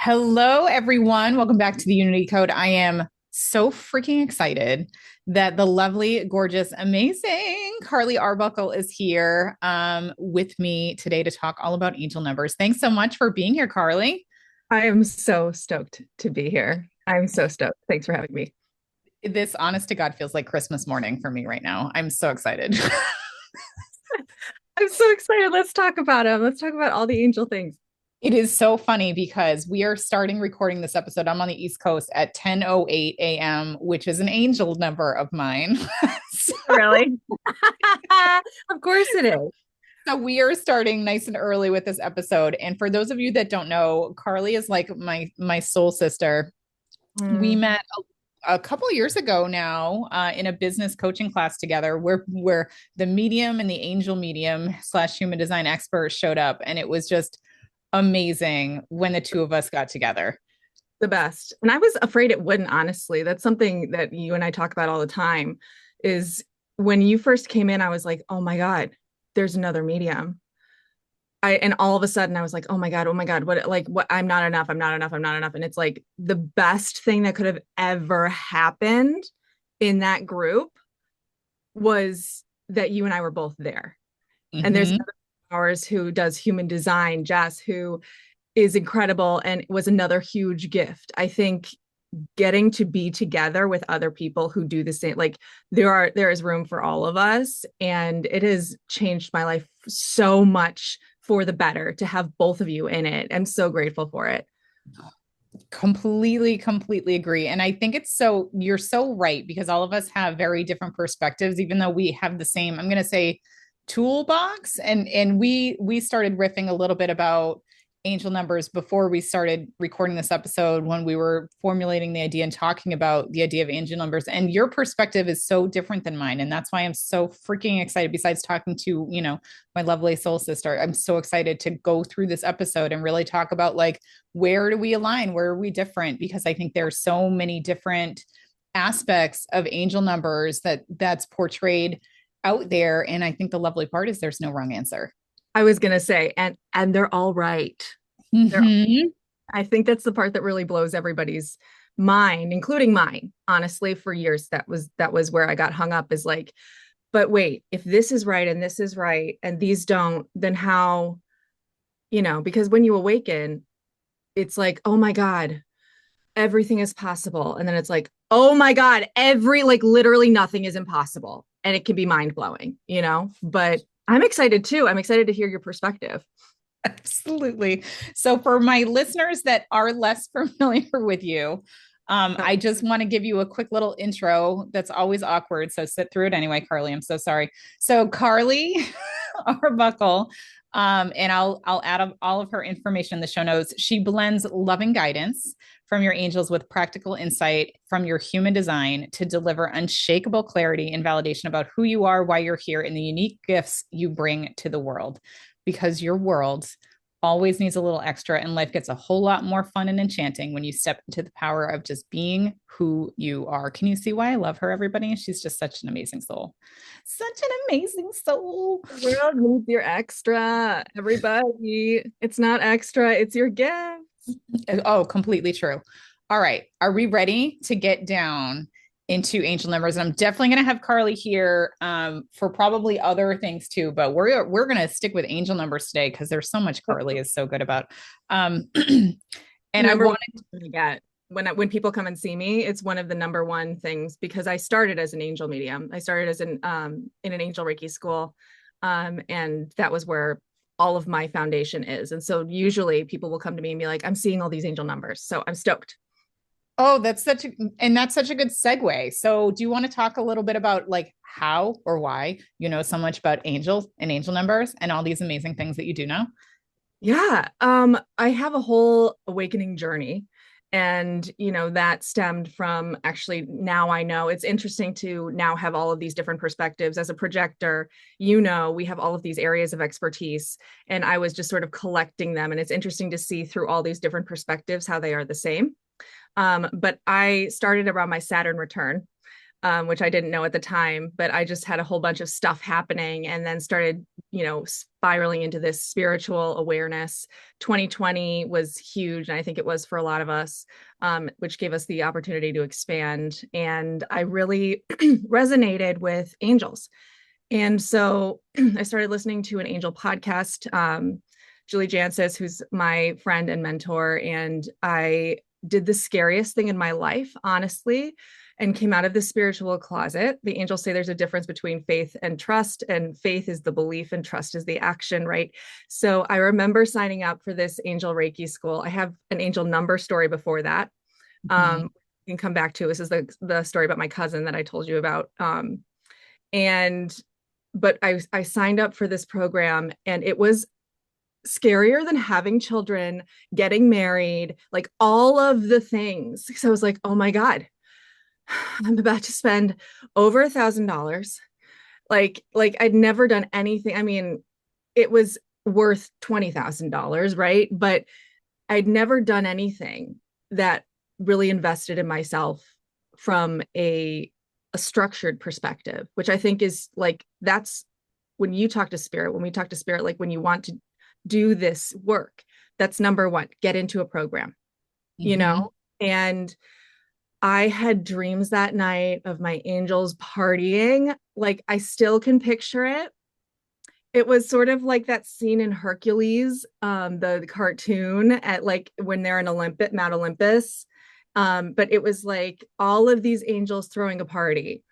Hello, everyone. Welcome back to the Unity Code. I am so freaking excited that the lovely, gorgeous, amazing Carly Arbuckle is here with me today to talk all about angel numbers. Thanks so much for being here, Carly. I am so stoked to be here. I'm so stoked. Thanks for having me. This, honest to God, feels like Christmas morning for me right now. I'm so excited. I'm so excited. Let's talk about him. Let's talk about all the angel things. It is so funny because we are starting recording this episode. I'm on the East Coast at 10:08 a.m., which is an angel number of mine. So Really? Of course it is. So we are starting nice and early with this episode. And for those of you that don't know, Carly is like my soul sister. We Mm. met a couple years ago now in a business coaching class together where the medium and the angel medium slash human design expert showed up. And it was just amazing when the two of us got together. The best. And I was afraid it wouldn't, honestly. That's something that you and I talk about all the time is when you first came in, I was like, oh my God, there's another medium. And all of a sudden I was like, oh my God, what, I'm not enough, I'm not enough, I'm not enough. And it's like the best thing that could have ever happened in that group was that you and I were both there. And there's Mm-hmm. another ours who does human design, Jess, who is incredible and was another huge gift. I think getting to be together with other people who do the same, like there is room for all of us. And it has changed my life so much for the better to have both of you in it. I'm so grateful for it. Completely agree. And I think you're so right because all of us have very different perspectives, even though we have the same, I'm going to say, toolbox. And we started riffing a little bit about angel numbers before we started recording this episode when we were formulating the idea and talking about the idea of angel numbers. And your perspective is so different than mine. And that's why I'm so freaking excited. Besides talking to, my lovely soul sister, I'm so excited to go through this episode and really talk about like, where do we align? Where are we different? Because I think there's so many different aspects of angel numbers that's portrayed out there. And I think the lovely part is there's no wrong answer. I was gonna say, and they're all right. They're Mm-hmm. I think that's the part that really blows everybody's mind, including mine. Honestly, for years that was where I got hung up is like, but wait, if this is right and this is right and these don't, then how, because when you awaken, it's like, oh my God, everything is possible. And then it's like, oh my God, like literally nothing is impossible. And it can be mind blowing. But I'm excited too. I'm excited to hear your perspective. Absolutely. So, for my listeners that are less familiar with you, I just want to give you a quick little intro that's always awkward. So, sit through it anyway, Carly. I'm so sorry. So, Carly Arbuckle, and I'll add all of her information in the show notes. She blends loving guidance from your angels with practical insight from your human design to deliver unshakable clarity and validation about who you are, why you're here, and the unique gifts you bring to the world. Because your world always needs a little extra, and life gets a whole lot more fun and enchanting when you step into the power of just being who you are. Can you see why I love her, everybody? She's just such an amazing soul. Such an amazing soul. The world needs your extra, everybody. It's not extra, it's your gift. Oh, completely true. All right. Are we ready to get down into angel numbers? And I'm definitely going to have Carly here for probably other things too, but we're going to stick with angel numbers today because there's so much Carly is so good about. And I Number one wanted, thing I get when people come and see me, it's one of the number one things because I started as an angel medium. I started as an in an angel Reiki school, and that was where all of my foundation is. And so usually people will come to me and be like, "I'm seeing all these angel numbers," so I'm stoked. oh, that's such a good segue. So do you want to talk a little bit about like how or why you know so much about angels and angel numbers and all these amazing things that you do now? Yeah, I have a whole awakening journey. And, that stemmed from actually now I know it's interesting to now have all of these different perspectives as a projector. We have all of these areas of expertise, and I was just sort of collecting them. And it's interesting to see through all these different perspectives how they are the same. But I started around my Saturn return. which I didn't know at the time, but I just had a whole bunch of stuff happening and then started, spiraling into this spiritual awareness. 2020 was huge. And I think it was for a lot of us, which gave us the opportunity to expand. And I really resonated with angels. And so I started listening to an angel podcast, Julie Jancis, who's my friend and mentor. And I did the scariest thing in my life, honestly, and came out of the spiritual closet. The angels say there's a difference between faith and trust, and faith is the belief and trust is the action, right? So I remember signing up for this angel Reiki school. I have an angel number story before that. Mhm. You can come back to. This is the story about my cousin that I told you about. And but I signed up for this program, and it was scarier than having children, getting married, like all of the things. So I was like, oh my God, I'm about to spend over $1,000. Like I'd never done anything. I mean, it was worth $20,000, right? But I'd never done anything that really invested in myself from a structured perspective, which I think is like that's when you talk to spirit, when we talk to spirit, like when you want to do this work, that's number one, get into a program, you Mhm. know? And I had dreams that night of my angels partying. Like I still can picture it. It was sort of like that scene in Hercules, the cartoon at like when they're in Olympus, Mount Olympus. But it was like all of these angels throwing a party.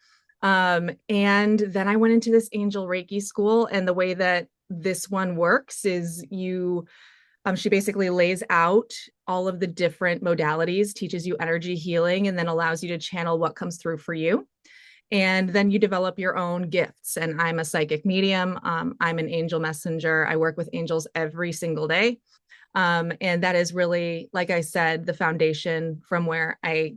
And then I went into this angel Reiki school, and the way that this one works is she basically lays out all of the different modalities, teaches you energy healing, and then allows you to channel what comes through for you. And then you develop your own gifts. And I'm a psychic medium. I'm an angel messenger. I work with angels every single day. And that is really, like I said, the foundation from where I,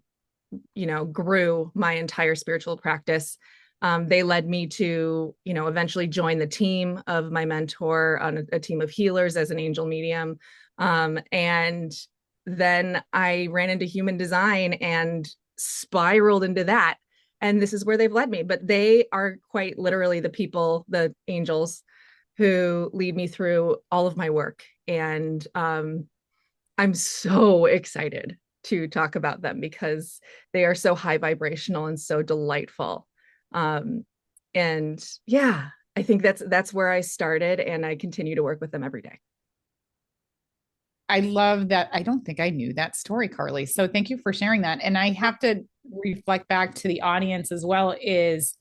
grew my entire spiritual practice. They led me to, eventually join the team of my mentor on a team of healers as an angel medium. And then I ran into human design and spiraled into that. And this is where they've led me. But they are quite literally the people, the angels, who lead me through all of my work. And I'm so excited to talk about them because they are so high vibrational and so delightful. Um, and yeah, I think that's where I started, and I continue to work with them every day. I love that. I don't think I knew that story, Carly. So thank you for sharing that. And I have to reflect back to the audience as well is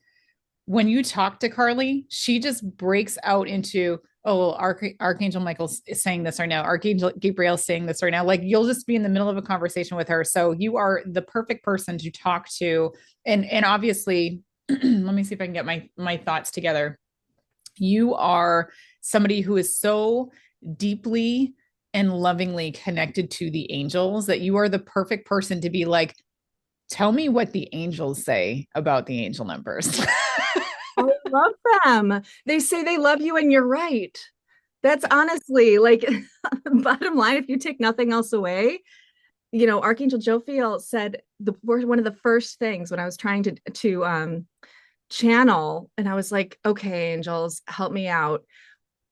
when you talk to Carly, she just breaks out into, oh, Archangel Michael is saying this right now. Archangel Gabriel is saying this right now. Like you'll just be in the middle of a conversation with her. So you are the perfect person to talk to. And obviously, let me see if I can get my thoughts together. You are somebody who is so deeply and lovingly connected to the angels that you are the perfect person to be like, tell me what the angels say about the angel numbers. I love them. They say they love you, and you're right. That's honestly like bottom line. If you take nothing else away, Archangel Jophiel said one of the first things when I was trying to channel, and I was like, okay, angels, help me out.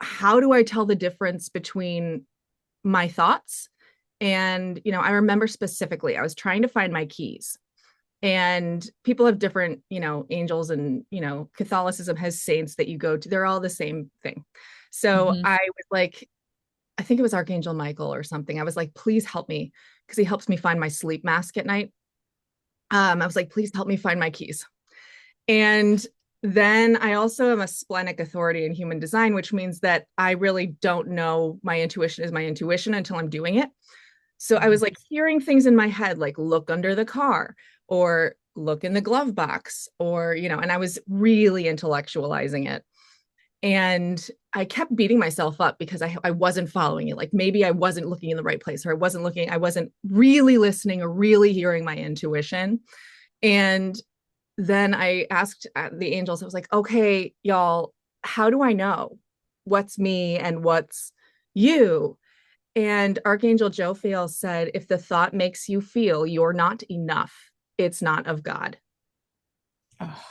How do I tell the difference between my thoughts? And, I remember specifically, I was trying to find my keys. And people have different, angels, and, Catholicism has saints that you go to. They're all the same thing. So Mhm. I was like, I think it was Archangel Michael or something. I was like, please help me, because he helps me find my sleep mask at night. I was like, please help me find my keys. And then I also am a splenic authority in human design, which means that I really don't know my intuition is my intuition until I'm doing it. So I was Mhm. like hearing things in my head, like look under the car or look in the glove box, or, and I was really intellectualizing it. And I kept beating myself up because I wasn't following it. Like maybe I wasn't looking in the right place, or I wasn't really listening or really hearing my intuition. And then I asked the angels, I was like, okay, y'all, how do I know what's me and what's you? And Archangel Jophiel said, if the thought makes you feel you're not enough, it's not of God. Oh,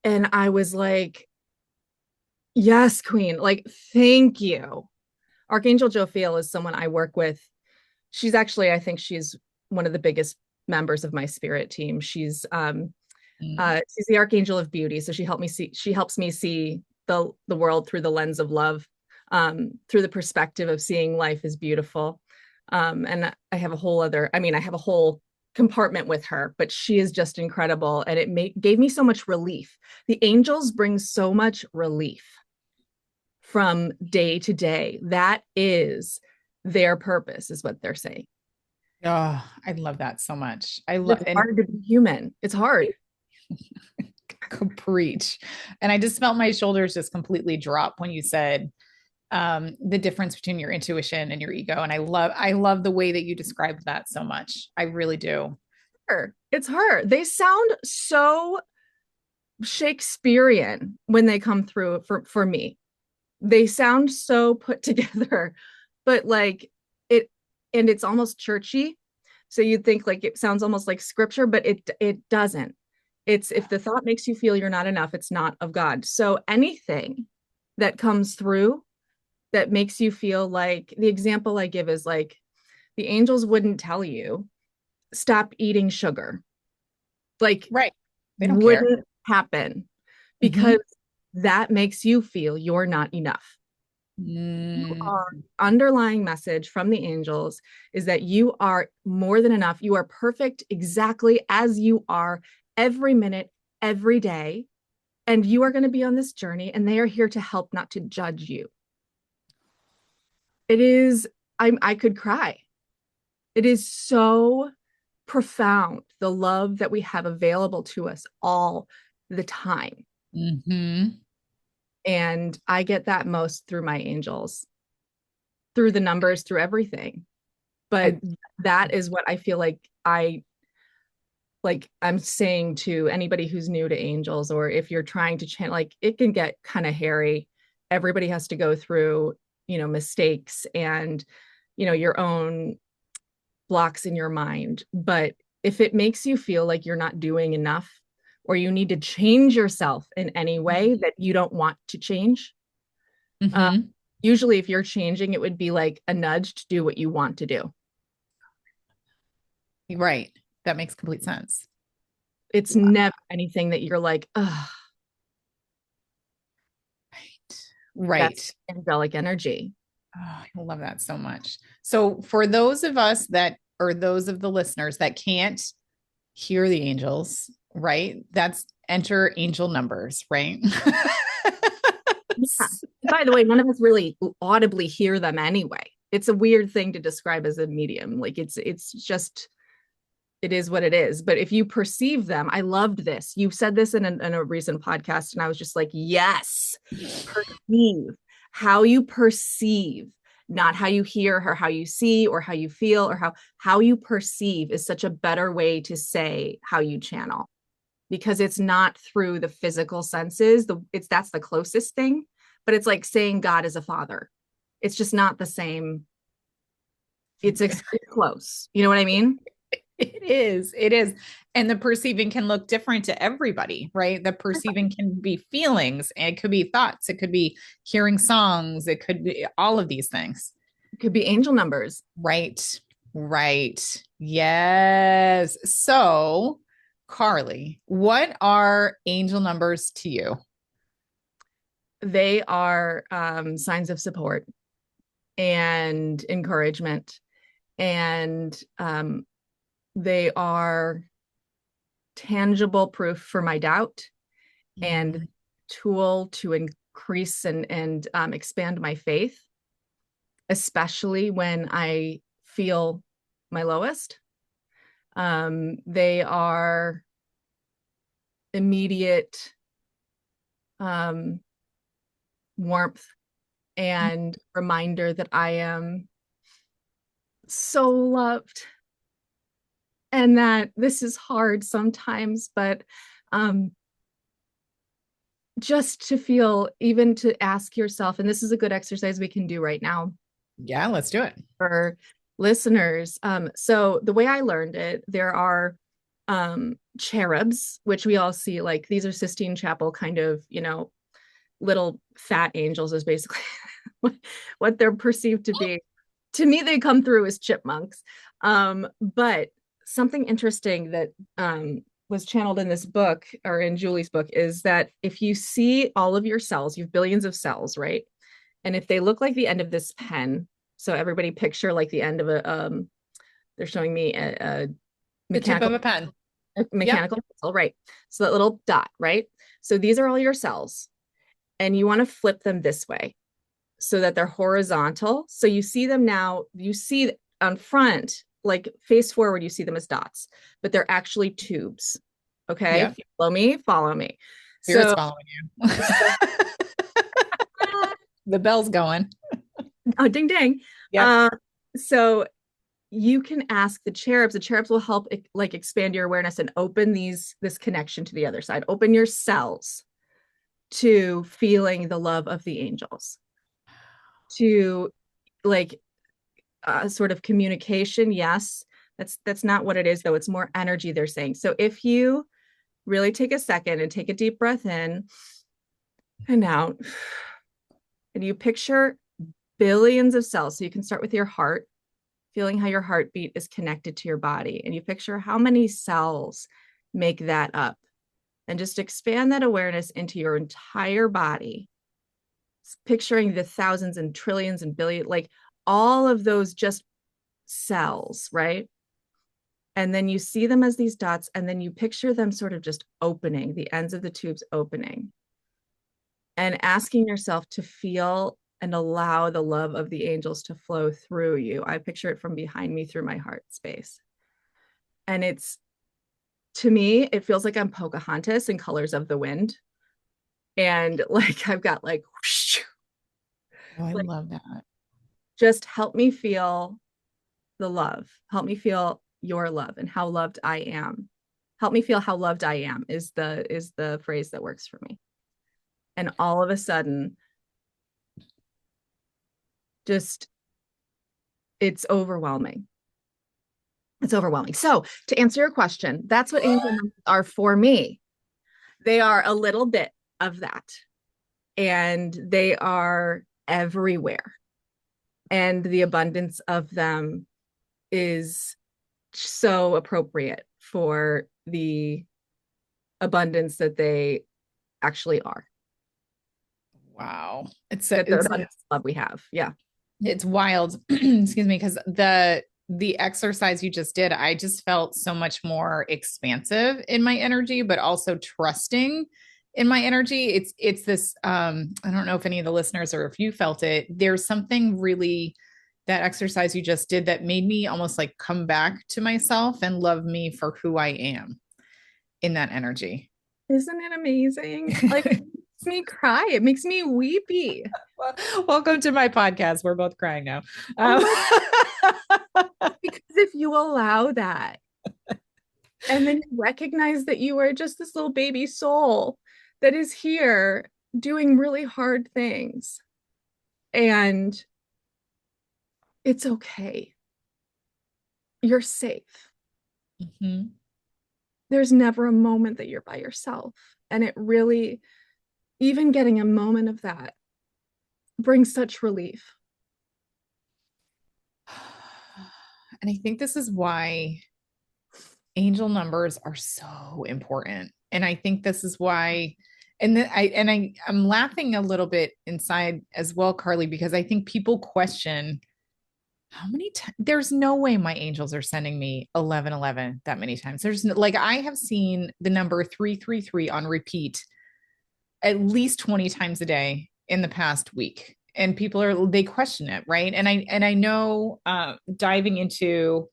And I was like, yes, queen, like, thank you. Archangel Jophiel is someone I work with. She's actually, I think she's one of the biggest members of my spirit team. mm, She's the archangel of beauty. So she helps me see the world through the lens of love, through the perspective of seeing life as beautiful. And I have a whole compartment with her, but she is just incredible. And gave me so much relief. The angels bring so much relief from day to day. That is their purpose, is what they're saying. oh, I love that so much. I love It's and hard to be human. It's hard. preach. And I just felt my shoulders just completely drop when you said the difference between your intuition and your ego. And I love the way that you described that so much. I really do. It's her. They sound so Shakespearean when they come through for me. They sound so put together, but like it, and it's almost churchy. So you'd think like it sounds almost like scripture, but it doesn't. It's if the thought makes you feel you're not enough, it's not of God. So anything that comes through that makes you feel like, the example I give is like the angels wouldn't tell you stop eating sugar. Like, Right. They don't care. wouldn't happen because Mm-hmm. that makes you feel you're not enough. You are Mm, underlying message from the angels is that you are more than enough. You are perfect exactly as you are every minute, every day. And you are going to be on this journey, and they are here to help, not to judge you. It is, I could cry. It is so profound, the love that we have available to us all the time. mm-hmm. And I get that most through my angels, through the numbers, through everything. But I that is what I feel like I'm saying to anybody who's new to angels, or if you're trying to chant, like it can get kind of hairy. Everybody has to go through, mistakes and, your own blocks in your mind. But if it makes you feel like you're not doing enough, or you need to change yourself in any way that you don't want to change, uh, mm-hmm. usually if you're changing, it would be like a nudge to do what you want to do. Right. That makes complete sense. It's Wow. never anything that you're like, oh, that's Right. angelic energy. Oh, I love that so much. So, for those of us that, or those of the listeners that can't hear the angels, right? That's enter angel numbers, right? Yeah. By the way, none of us really audibly hear them anyway. It's a weird thing to describe as a medium. Like it's just it is what it is. But if you perceive them, I loved this. You said this in a recent podcast, and I was just like, yes, perceive how you perceive, not how you hear or how you see or how you feel, or how you perceive is such a better way to say how you channel, because it's not through the physical senses. That's the closest thing, but it's like saying God is a father. It's just not the same. It's close. You know what I mean? It is. It is. And the perceiving can look different to everybody, right? The perceiving can be feelings, it could be thoughts, it could be hearing songs, it could be all of these things. It could be angel numbers. Right. Right. Yes. So, Carly, what are angel numbers to you? They are signs of support and encouragement, and they are tangible proof for my doubt, and Mm, tool to increase and expand my faith, especially when I feel my lowest. They are immediate um, warmth and reminder that I am so loved, and that this is hard sometimes, but um, just to feel, even to ask yourself, and this is a good exercise we can do right now yeah, let's do it. for listeners. So the way I learned it, there are cherubs, which we all see, like these are Sistine Chapel kind of, little fat angels is basically what they're perceived to be. To me, they come through as chipmunks. But something interesting that was channeled in this book or in Julie's book is that if you see all of your cells, you have billions of cells, right? And if they look like the end of this pen, so everybody picture like the end of they're showing me a The tip mechanical of a pen. a Yep. mechanical pencil, right? So that little dot, right? So these are all your cells, and you want to flip them this way so that they're horizontal. So you see them now, you see on front, like face forward, you see them as dots, but they're actually tubes. Okay. Yep. If you follow me, follow me. Spirit's So, following you. The bell's going. oh, ding, ding. Yep. Uh, so you can ask the cherubs will help like expand your awareness and open this connection to the other side, open your cells to feeling the love of the angels, to like sort of communication. Yes, that's not what it is though. It's more energy they're saying. So if you really take a second and take a deep breath in and out, and you picture billions of cells. So you can start with your heart, feeling how your heartbeat is connected to your body, and you picture how many cells make that up, and just expand that awareness into your entire body, picturing the thousands and trillions and billion, like all of those just cells, right? And then you see them as these dots, and then you picture them sort of just opening, the ends of the tubes opening, and asking yourself to feel and allow the love of the angels to flow through you. I picture it from behind me through my heart space. And it's, to me, it feels like I'm Pocahontas in Colors of the Wind. And like I've got like, whoosh, Oh, I like love that. just help me feel the love. Help me feel your love and how loved I am. Help me feel how loved I am is the phrase that works for me. And all of a sudden, just it's overwhelming. It's overwhelming. So, to answer your question, that's what angel numbers are for me. They are a little bit of that, and they are everywhere. And the abundance of them is so appropriate for the abundance that they actually are, Wow. that the abundance of love we have. Yeah. It's wild. Excuse me, because the exercise you just did, I just felt so much more expansive in my energy, but also trusting in my energy. It's this I don't know if any of the listeners or if you felt it. There's something really that exercise you just did that made me almost like come back to myself and love me for who I am in that energy. Isn't it amazing? Like, it makes me cry. It makes me weepy. Well, welcome to my podcast. We're both crying now. Oh Um, my, because if you allow that, and then you recognize that you are just this little baby soul that is here doing really hard things, and it's okay. You're safe. mhm. There's never a moment that you're by yourself. And it really, even getting a moment of that brings such relief. And I think this is why angel numbers are so important. And I think this is why I'm laughing a little bit inside as well, Carly, because I think people question how many times there's no way my angels are sending me 1111 that many times. There's no, like I have seen the number 333 on repeat at least 20 times a day in the past week. And people they question it, right? And I know diving into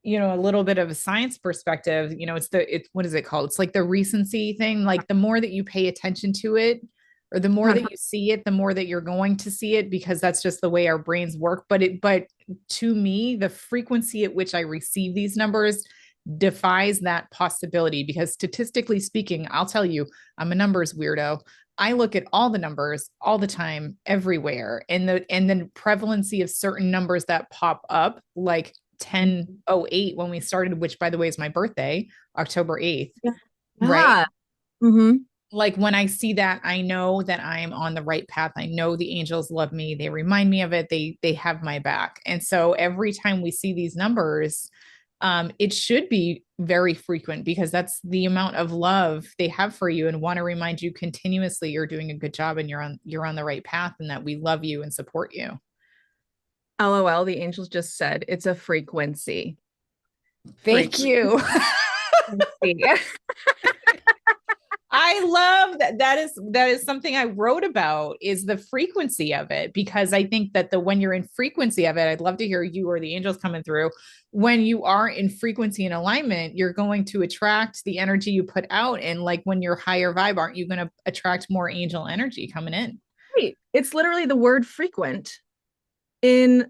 a little bit of a science perspective, it's what is it called, it's like the recency thing, like the more that you pay attention to it or the more that you see it, the more that you're going to see it, because that's just the way our brains work. But to me, the frequency at which I receive these numbers defies that possibility, because statistically speaking, I'll tell you, I'm a numbers weirdo. I look at all the numbers all the time, everywhere, and the prevalency of certain numbers that pop up, like 10:08 when we started, which by the way is my birthday, October 8th, Yeah. right? Yeah. Mm-hmm. Like when I see that, I know that I'm on the right path. I know the angels love me. They remind me of it. They have my back. And so every time we see these numbers, it should be very frequent because that's the amount of love they have for you and want to remind you continuously you're doing a good job and you're on the right path and that we love you and support you. LOL, the angels just said it's a frequency. Thank you. Frequency. I love that. That is something I wrote about is the frequency of it because I think that when you're in frequency of it, I'd love to hear you or the angels coming through. When you are in frequency and alignment, you're going to attract the energy you put out. And like when you're higher vibe, aren't you going to attract more angel energy coming in? Right. It's literally the word frequent in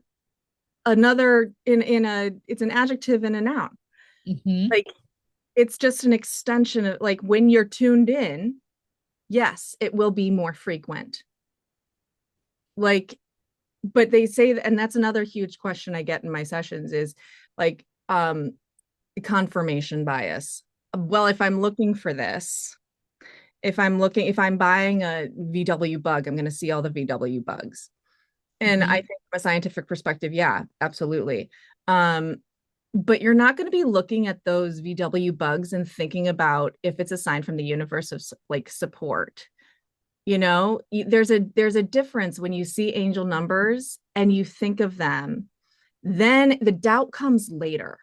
another in a it's an adjective and a noun. Mm-hmm. Like it's just an extension of like when you're tuned in, yes, it will be more frequent. Like, but they say that, and that's another huge question I get in my sessions is like confirmation bias. Well, if I'm looking for this, if I'm buying a VW bug, I'm going to see all the VW bugs. And I Mm-hmm. think from a scientific perspective, yeah, absolutely. Um, but you're not going to be looking at those VW bugs and thinking about if it's a sign from the universe of like support. You know, there's a difference when you see angel numbers and you think of them, then the doubt comes later.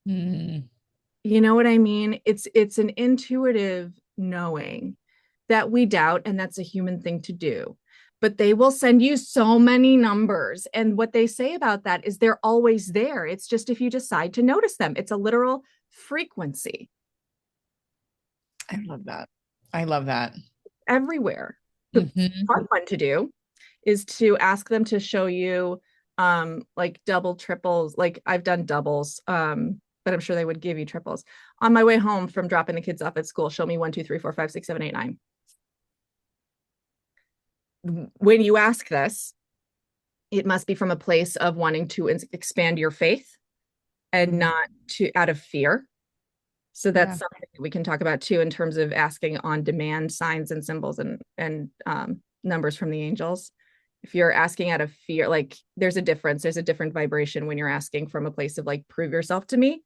Mm-hmm. You know what I mean? It's an intuitive knowing that we doubt, and that's a human thing to do. But they will send you so many numbers. And what they say about that is they're always there. It's just if you decide to notice them, it's a literal frequency I love that. I love that. everywhere. The Mm-hmm. fun one to do is to ask them to show you like double triples. Like I've done doubles, but I'm sure they would give you triples. On my way home from dropping the kids off at school, show me 1, 2, 3, 4, 5, 6, 7, 8, 9. When you ask this, it must be from a place of wanting to expand your faith and Mm-hmm. not to out of fear. So that's Yeah. something that we can talk about too in terms of asking on demand signs and symbols and numbers from the angels. If you're asking out of fear, like there's a difference. There's a different vibration when you're asking from a place of like, prove yourself to me.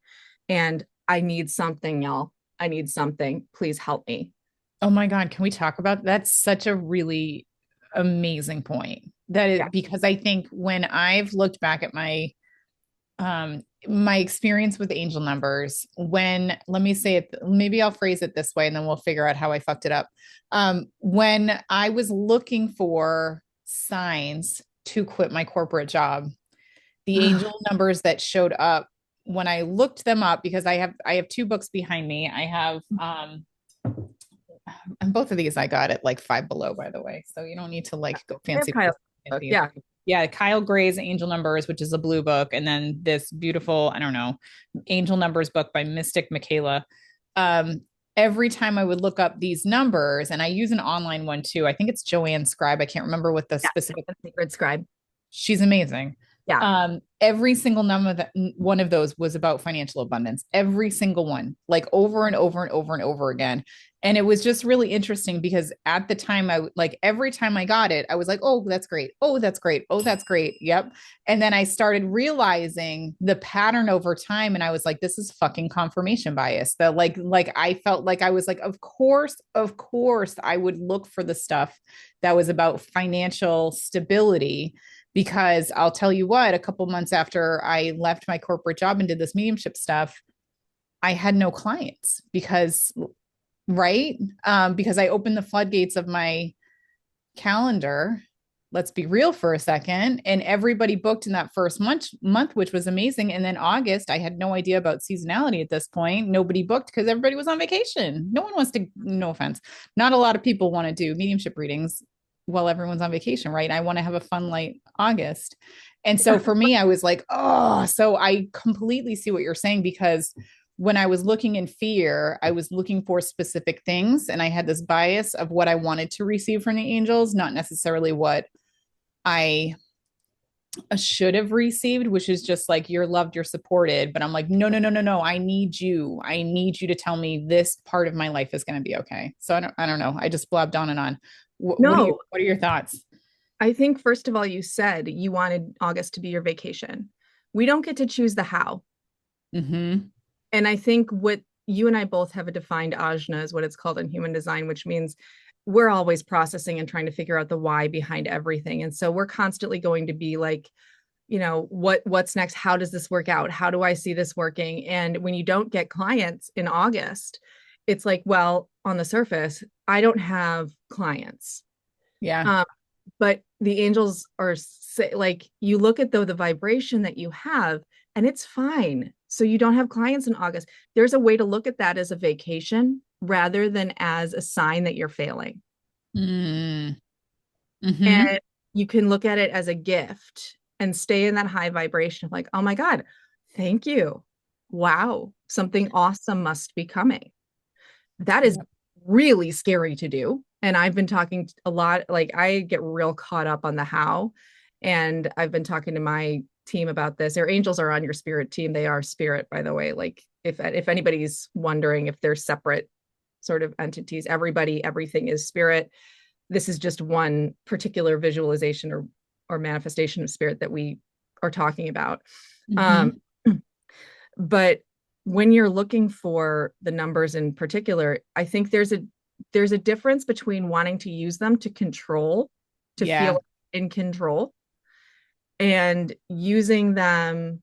And I need something, y'all. I need something. Please help me. Oh my God, can we talk about that's such a really amazing point. That is Yeah. because I think when I've looked back at my experience with angel numbers, when let me say it, maybe I'll phrase it this way and then we'll figure out how I fucked it up. When I was looking for signs to quit my corporate job, the angel numbers that showed up when I looked them up, because I have two books behind me. I have and both of these I got at like Five Below, by the way. So you don't need to like go I have fancy Kyle's at book. these. Yeah. Yeah, Kyle Gray's Angel Numbers, which is a blue book, and then this beautiful, I don't know, Angel Numbers book by Mystic Michaela. Um, every time I would look up these numbers, and I use an online one too. I think it's Joanne Scribe. I can't remember what the Yeah. specific. Sacred scribe. She's amazing. Yeah. Every single number that one of those was about financial abundance. Every single one, like over and over and over and over again. And it was just really interesting because at the time, I like every time I got it, I was like, oh, that's great. Oh, that's great. Oh, that's great. Yep. And then I started realizing the pattern over time. And I was like, this is fucking confirmation bias. That like I felt like I was like, of course, I would look for the stuff that was about financial stability because I'll tell you what, a couple months after I left my corporate job and did this mediumship stuff, I had no clients because, right? Because I opened the floodgates of my calendar. Let's be real for a second. And everybody booked in that first month, which was amazing. And then August, I had no idea about seasonality at this point. Nobody booked because everybody was on vacation. No one wants to, no offense. Not a lot of people want to do mediumship readings while everyone's on vacation, right? I want to have a fun, light August. And so for me, I was like, oh, so I completely see what you're saying because when I was looking in fear, I was looking for specific things. And I had this bias of what I wanted to receive from the angels, not necessarily what I a should have received, which is just like you're loved, you're supported. But I'm like, no, no, no, no, no. I need you. I need you to tell me this part of my life is going to be okay. So I don't know. I just blabbed on and on. No, What are your thoughts? I think first of all, you said you wanted August to be your vacation. We don't get to choose the how. Mm-hmm. And I think what you and I both have a defined ajna is what it's called in human design, which means we're always processing and trying to figure out the why behind everything. And so we're constantly going to be like, what's next? How does this work out? How do I see this working? And when you don't get clients in August, it's like, well, on the surface, I don't have clients. Yeah. Um, but the angels are like, you look at the vibration that you have, and it's fine. So you don't have clients in August. There's a way to look at that as a vacation rather than as a sign that you're failing. Mm. Mm-hmm. And you can look at it as a gift and stay in that high vibration of like, oh my God, thank you. Wow, something awesome must be coming. That is Yep. really scary to do. And I've been talking a lot, like I get real caught up on the how. And I've been talking to my team about this. Our angels are on your spirit team. They are spirit, by the way. Like if anybody's wondering if they're separate sort of entities, everything is spirit. This is just one particular visualization or manifestation of spirit that we are talking about. Um, Mm-hmm. but when you're looking for the numbers in particular, I think there's a difference between wanting to use them to control, to Yeah. feel in control, and using them.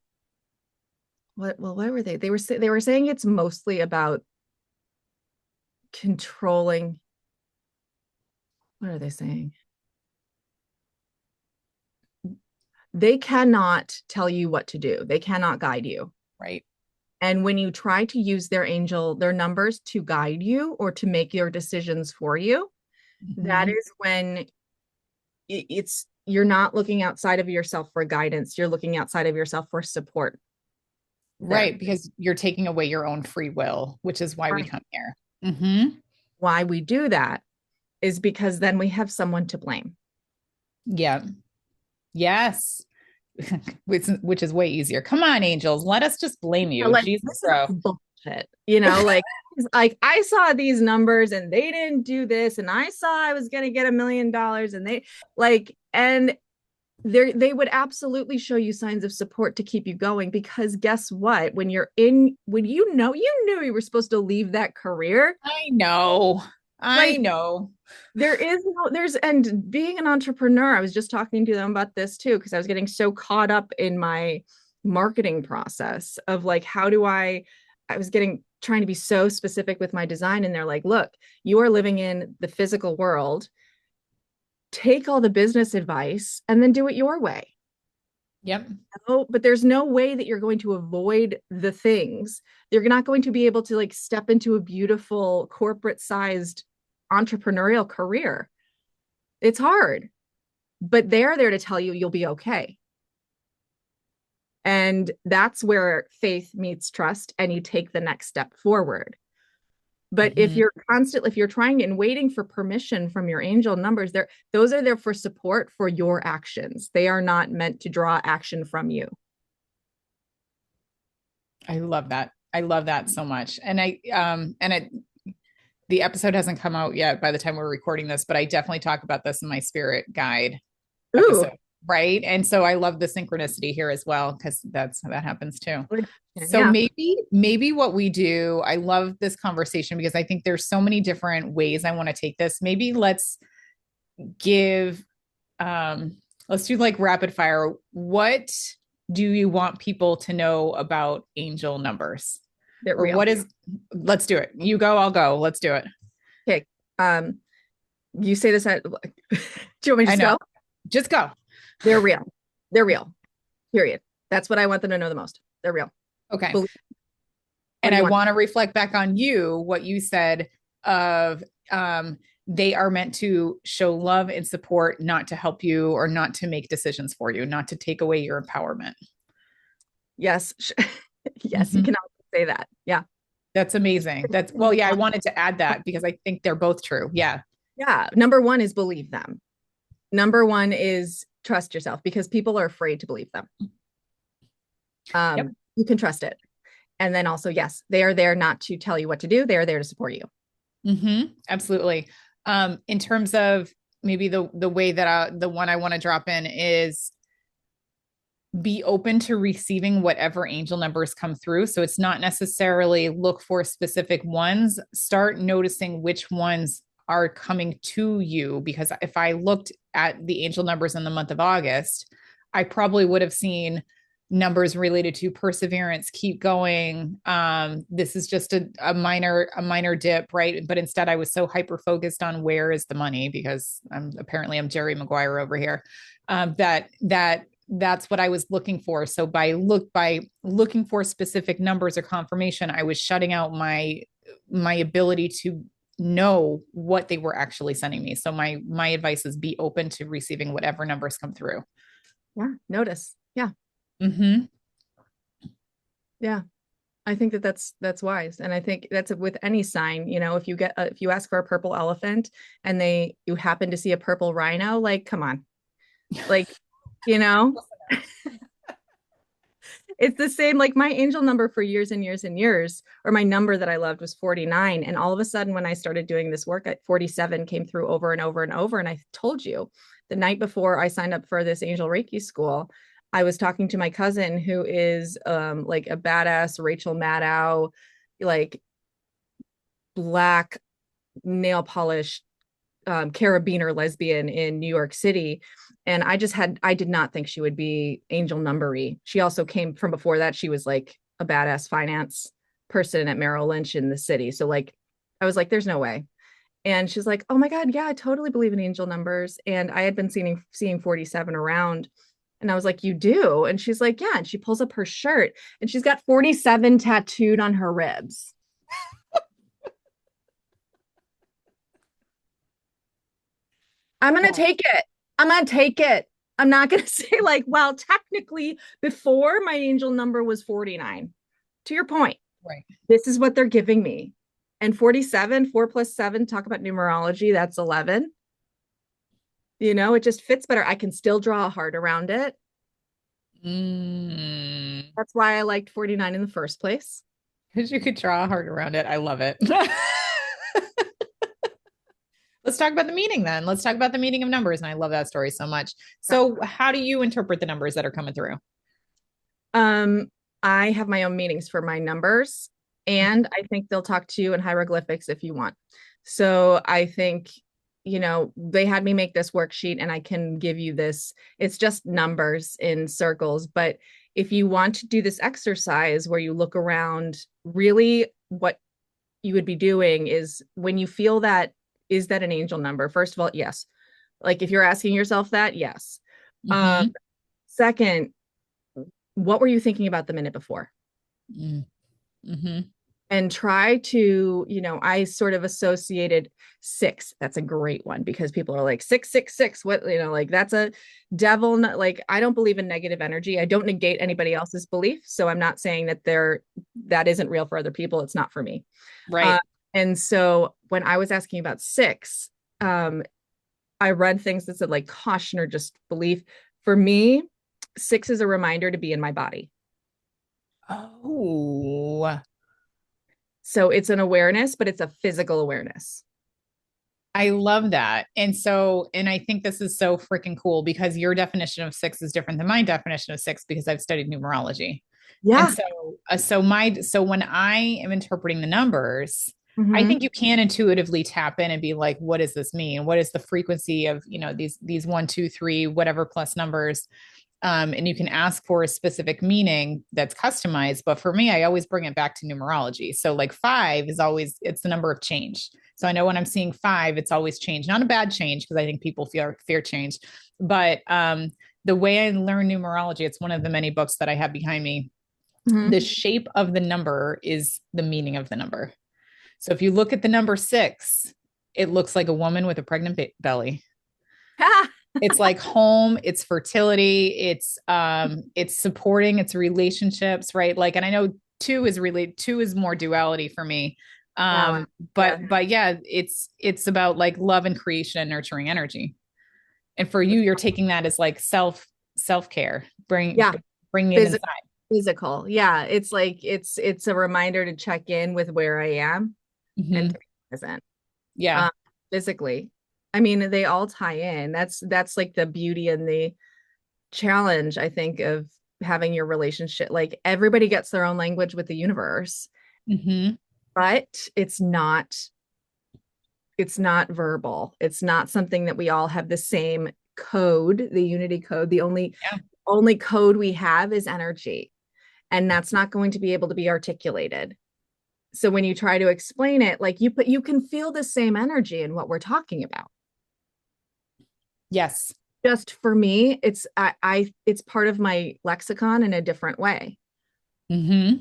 What were they? They were saying it's mostly about controlling. What are they saying? They cannot tell you what to do. They cannot guide you. Right. And when you try to use their numbers to guide you or to make your decisions for you, that Mm-hmm. is when it's you're not looking outside of yourself for guidance. You're looking outside of yourself for support there. Right. Because you're taking away your own free will, which is why we Right. come here. Mm-hmm. Why we do that is because then we have someone to blame. Yeah. Yes. Which is way easier. Come on, angels. Let us just blame you. Like Jesus, this is bro. bullshit, like I saw these numbers and they didn't do this, and I saw I was gonna get $1 million, and they would absolutely show you signs of support to keep you going, because guess what, when you knew you were supposed to leave that career, I know. I like know. there is no there's and being an entrepreneur, I was just talking to them about this too, because I was getting so caught up in my marketing process of like, how do I was getting trying to be so specific with my design, and they're like, look, you are living in the physical world, take all the business advice and then do it your way. Yep. Oh, but there's no way that you're going to avoid the things. You're not going to be able to like step into a beautiful corporate sized entrepreneurial career. It's hard, but they're there to tell you you'll be okay. And that's where faith meets trust and you take the next step forward. But Mm-hmm. if you're trying and waiting for permission from your angel numbers, those are there for support for your actions. They are not meant to draw action from you. I love that. I love that so much. The episode hasn't come out yet by the time we're recording this, but I definitely talk about this in my spirit guide Ooh. episode. Right. And so I love the synchronicity here as well, because that happens too. So Yeah. maybe what we do, I love this conversation because I think there's so many different ways I want to take this. Maybe give let's do like rapid fire. What do you want people to know about angel numbers? They're Or real. let's do it. You go, I'll go. Let's do it. Okay. Um, you say this at, do you want me to I just know. go? Just go. They're real. They're real. Period. That's what I want them to know the most. They're real. Okay. Believe. What And do you I want? want to reflect back on what you said of they are meant to show love and support, not to help you or not to make decisions for you, not to take away your empowerment. Yes. Yes, you Mm-hmm. can also say that. Yeah. That's amazing. Well, yeah, I wanted to add that because I think they're both true. Yeah. Yeah. Number one is believe them. Number one is trust yourself because people are afraid to believe them. Yep. You can trust it. And then also, yes, they are there not to tell you what to do. They are there to support you. Absolutely. In terms of maybe the way that the one I want to drop in is be open to receiving whatever angel numbers come through. So it's not necessarily look for specific ones. Start noticing which ones are coming to you. Because if I looked at the angel numbers in the month of August, I probably would have seen numbers related to perseverance, keep going. This is just a minor dip, right? But instead I was so hyper focused on where is the money, because I'm Jerry Maguire over here. That's what I was looking for. So by looking for specific numbers or confirmation, I was shutting out my ability to know what they were actually sending me. So my advice is be open to receiving whatever numbers come through. Yeah. Notice. Yeah. Mm-hmm. Yeah. I think that's wise. And I think that's with any sign, if you if you ask for a purple elephant and you happen to see a purple rhino, like, come on, like, you know, it's the same. Like my angel number for years and years and years, or my number that I loved was 49. And all of a sudden, when I started doing this work at 47 came through over and over and over. And I told you the night before I signed up for this angel Reiki school, I was talking to my cousin who is like a badass Rachel Maddow, like black nail polish carabiner lesbian in New York City. And I did not think she would be angel numbery. She also came from before that. She was like a badass finance person at Merrill Lynch in the city. So like, I was like, there's no way. And she's like, oh my God, yeah, I totally believe in angel numbers. And I had been seeing 47 around. And I was like, you do? And she's like, yeah. And she pulls up her shirt and she's got 47 tattooed on her ribs. I'm going to take it. I'm going to take it. I'm not going to say like, well, technically before my angel number was 49. To your point, Right. this is what they're giving me. And 47, 4 plus 7, talk about numerology, that's 11. It just fits better. I can still draw a heart around it. That's why I liked 49 in the first place. Because you could draw a heart around it. I love it. Let's talk about the meaning then. Let's talk about the meaning of numbers. And I love that story so much. So, how do you interpret the numbers that are coming through? I have my own meanings for my numbers, and I think they'll talk to you in hieroglyphics if you want. So I think, they had me make this worksheet and I can give you this. It's just numbers in circles. But if you want to do this exercise where you look around, really what you would be doing is when you feel that, is that an angel number? First of all, yes. Like if you're asking yourself that, yes. Second, what were you thinking about the minute before? Mm-hmm. And try to, I sort of associated 6. That's a great one because people are like 666. What, like that's a devil. Like I don't believe in negative energy. I don't negate anybody else's belief. So I'm not saying that isn't real for other people. It's not for me. Right. And so when I was asking about 6, I read things that said like caution or just belief. For me, 6 is a reminder to be in my body. Oh, so it's an awareness, but it's a physical awareness. I love that. And I think this is so freaking cool because your definition of 6 is different than my definition of 6 because I've studied numerology. And Yeah. so when I am interpreting the numbers, I Mm-hmm. think you can intuitively tap in and be like, what does this mean? What is the frequency of, these 1, 2, 3, whatever plus numbers? And you can ask for a specific meaning that's customized. But for me, I always bring it back to numerology. So like 5 it's the number of change. So I know when I'm seeing 5, it's always change, not a bad change, because I think people fear change. But the way I learn numerology, it's one of the many books that I have behind me. Mm-hmm. The shape of the number is the meaning of the number. So if you look at the number 6, it looks like a woman with a pregnant belly. It's like home, it's fertility, it's supporting, it's relationships, right? Like, and I know 2 is more duality for me. But yeah, it's about like love and creation and nurturing energy. And for you, you're taking that as like self-care, Yeah, bringing it physical, inside. physical. Yeah, it's like it's a reminder to check in with where I am and to Hmm. be present. Yeah. Um, physically. I mean, they all tie in. That's like the beauty and the challenge, I think, of having your relationship. Like everybody gets their own language with the universe, Hmm. but it's not verbal. It's not something that we all have the same code, the unity code. The Yeah. only code we have is energy, and that's not going to be able to be articulated. So when you try to explain it, like you can feel the same energy in what we're talking about. Yes. Just for me, it's part of my lexicon in a different way. Hmm.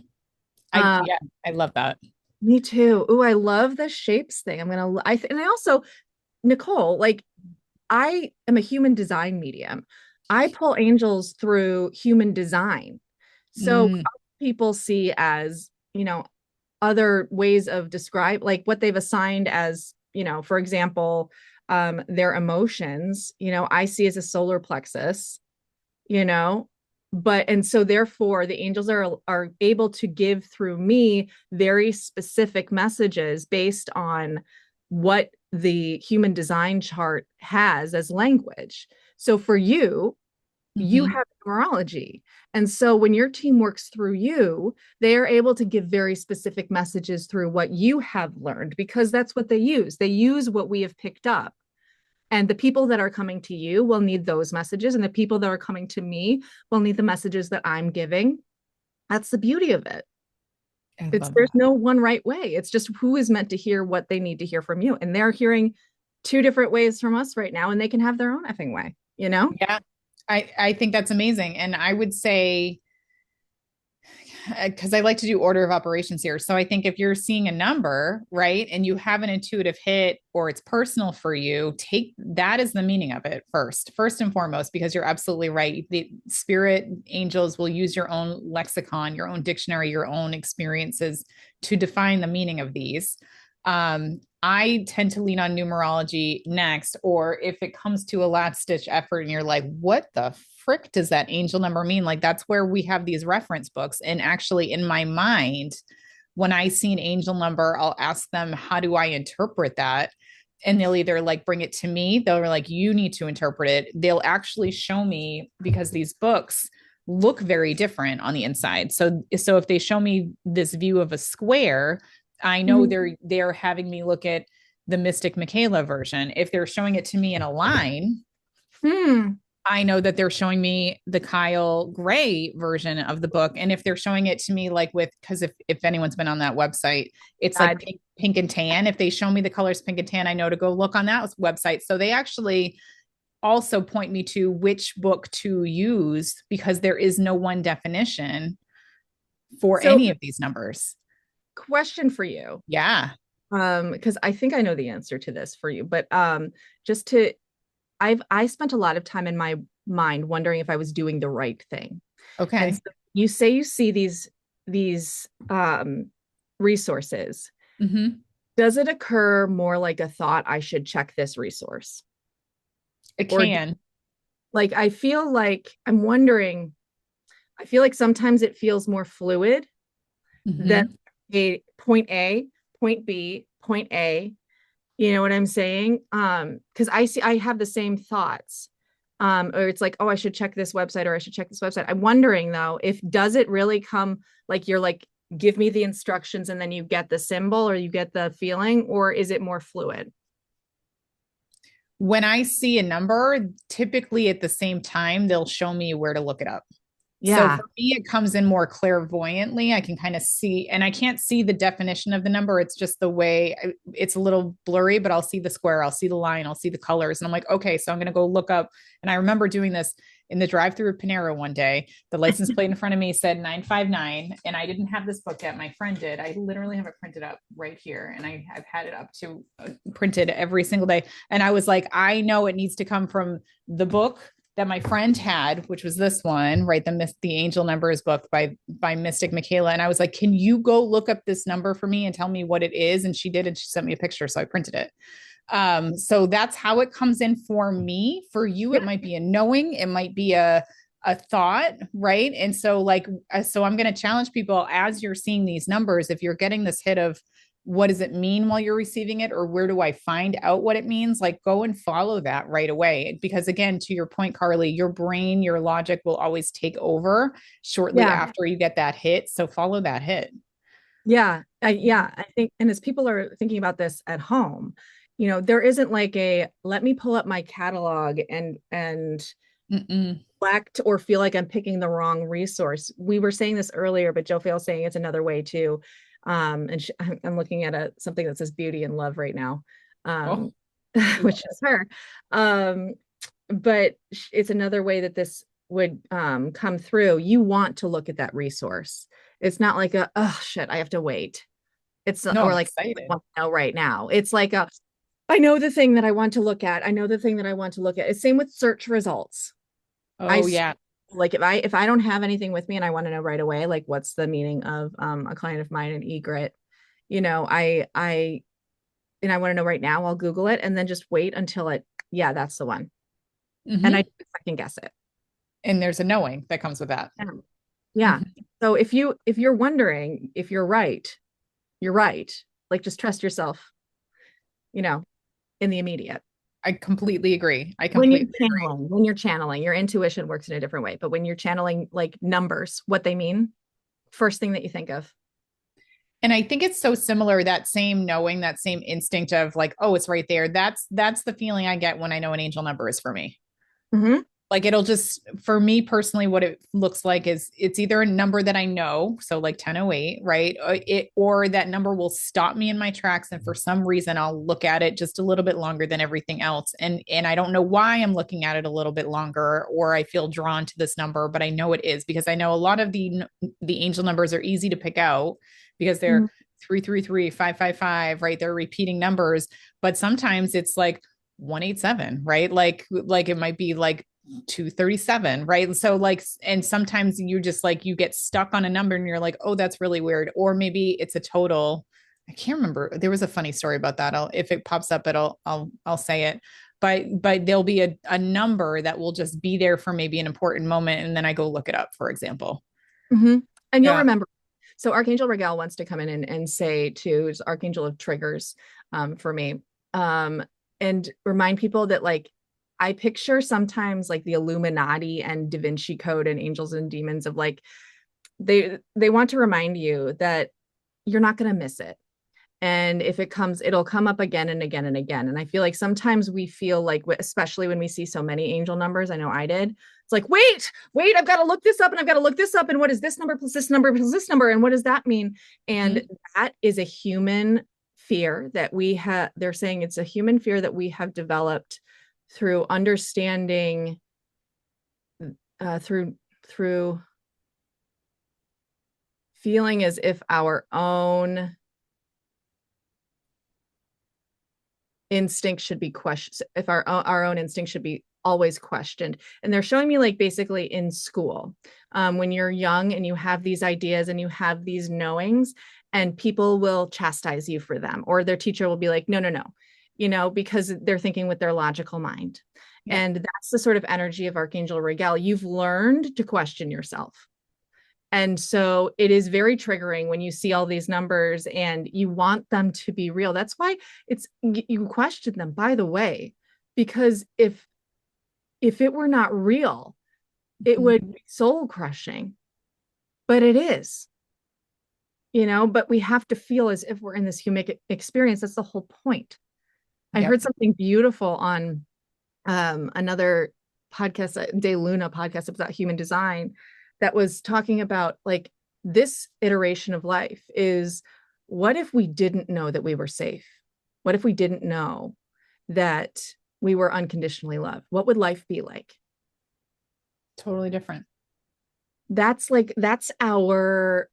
Uh, Yeah, I love that. Me too. Oh, I love the shapes thing. And I also, Nicole, like I am a human design medium. I pull angels through human design. So Mm, people see as, other ways of describe like what they've assigned as, for example, their emotions, I see as a solar plexus, you know and so therefore the angels are able to give through me very specific messages based on what the human design chart has as language. So for you, you hmm. have numerology. And so when your team works through you, they are able to give very specific messages through what you have learned because that's what they use. They use what we have picked up. And the people that are coming to you will need those messages. And the people that are coming to me will need the messages that I'm giving. That's the beauty of it. I It's love there's that. no one right way. It's just who is meant to hear what they need to hear from you. And they're hearing two different ways from us right now, and they can have their own effing way, you know? Yeah. I think that's amazing. And I would say, because I like to do order of operations here. So I think if you're seeing a number, right, and you have an intuitive hit or it's personal for you, take that as the meaning of it first and foremost, because you're absolutely right. The spirit angels will use your own lexicon, your own dictionary, your own experiences to define the meaning of these. I tend to lean on numerology next, or if it comes to a last stitch effort and you're like, what the frick does that angel number mean? Like, that's where we have these reference books. And actually, in my mind, when I see an angel number, I'll ask them, how do I interpret that? And they'll either like bring it to me, they'll like, you need to interpret it. They'll actually show me because these books look very different on the inside. So if they show me this view of a square, I know Mhm. they're having me look at the Mystic Michaela version. If they're showing it to me in a line, Hmm. I know that they're showing me the Kyle Gray version of the book. And if they're showing it to me like with, because if anyone's been on that website, it's like God. pink and tan. If they show me the colors pink and tan, I know to go look on that website. So they actually also point me to which book to use because there is no one definition for So, any of these numbers. question for you. Yeah. Because I think I know the answer to this for you, but just to I spent a lot of time in my mind wondering if I was doing the right thing. And Okay. so you say you see these resources. Mm-hmm. Does it occur more like a thought I should check this resource? It Or can. like I feel like I'm wondering, I feel like sometimes it feels more fluid than Mm-hmm. a point A, point B, point A. You know what I'm saying? Because I have the same thoughts. Or it's like, oh, I should check this website or I should check this website. I'm wondering though, if does it really come like you're like, give me the instructions and then you get the symbol or you get the feeling, or is it more fluid? When I see a number, typically at the same time, they'll show me where to look it up. So Yeah. for me, it comes in more clairvoyantly. I can kind of see, and I can't see the definition of the number. It's just the way it's a little blurry, but I'll see the square, I'll see the line, I'll see the colors. And I'm like, okay, so I'm going to go look up. And I remember doing this in the drive through of Panera one day. The license plate in front of me said 959, and I didn't have this book yet. My friend did. I literally have it printed up right here, and I've had it up to printed every single day. And I was like, I know it needs to come from the book that my friend had, which was this one, right? The Angel Numbers book by Mystic Michaela. And I was like, can you go look up this number for me and tell me what it is? And she did, and she sent me a picture. So I printed it. So that's how it comes in for me. For you, Yeah. it might be a knowing, it might be a thought, right? And so like so I'm going to challenge people as you're seeing these numbers, if you're getting this hit of what does it mean while you're receiving it, or where do I find out what it means, like go and follow that right away, because again, to your point, Carly, your brain, your logic will always take over shortly Yeah. after you get that hit, so follow that hit. Yeah, I think, and as people are thinking about this at home, there isn't like a let me pull up my catalog and Mm-mm. select or feel like I'm picking the wrong resource. We were saying this earlier, but Joe Fail's saying it's another way too. And I'm looking at something that says beauty and love right now, Oh, um, love which is her. Um, but it's another way that this would come through. You want to look at that resource. It's not like oh shit, I have to wait. It's no, or I'm like I excited. want to know right now. It's like I know the thing that I want to look at. I know the thing that I want to look at. It's same with search results. I Oh yeah. like if I don't have anything with me and I want to know right away, like what's the meaning of a client of mine, an egret, I and I want to know right now, I'll Google it and then just wait until yeah, that's the one. And I Mm-hmm. second guess it. And there's a knowing that comes with that. Yeah. Yeah. Mhm. So if you're wondering if you're right, you're right. Like just trust yourself, you know, in the immediate. I completely agree. I When you're completely agree. when you're channeling, your intuition works in a different way. But when you're channeling like numbers, what they mean, first thing that you think of. And I think it's so similar, that same knowing, that same instinct of like, oh, it's right there. That's the feeling I get when I know an angel number is for me. Mm-hmm. Like it'll just, for me personally, what it looks like is it's either a number that I know, so like 1008, right? Or that number will stop me in my tracks, and for some reason I'll look at it just a little bit longer than everything else, and I don't know why I'm looking at it a little bit longer, or I feel drawn to this number, but I know it is because I know a lot of the angel numbers are easy to pick out because they're 333, 555, right? They're repeating numbers, but sometimes it's like 187, right? Like it might be like 237, right? So like, and sometimes you just like you get stuck on a number and you're like, oh, that's really weird. Or maybe it's a total. I can't remember. There was a funny story about that. If it pops up, I'll say it. But there'll be a number that will just be there for maybe an important moment, and then I go look it up, for example. Mm-hmm. And you'll Yeah. remember. So Archangel Regal wants to come in and say to Archangel of Triggers for me, um, and remind people that like I picture sometimes like the Illuminati and Da Vinci Code and angels and demons of like they want to remind you that you're not going to miss it. And if it comes, it'll come up again and again and again. And I feel like sometimes we feel like, especially when we see so many angel numbers, I know I did. It's like, wait, I've got to look this up and I've got to look this up. And what is this number plus this number plus this number? And what does that mean? And Mm-hmm. that is a human fear that we have. They're saying it's a human fear that we have developed through understanding, through feeling as if our own instinct should be questioned, if our own instinct should be always questioned. And they're showing me like basically in school, when you're young and you have these ideas and you have these knowings, and people will chastise you for them, or their teacher will be like, no, because they're thinking with their logical mind. Yeah. And that's the sort of energy of Archangel Regal. You've learned to question yourself. And so it is very triggering when you see all these numbers and you want them to be real. That's why you question them, by the way, because if it were not real, it Mm-hmm. would be soul crushing. But it is, but we have to feel as if we're in this human experience. That's the whole point. I Yep. heard something beautiful on another podcast, De Luna podcast about human design, that was talking about like this iteration of life is, what if we didn't know that we were safe? What if we didn't know that we were unconditionally loved? What would life be like? Totally different. That's our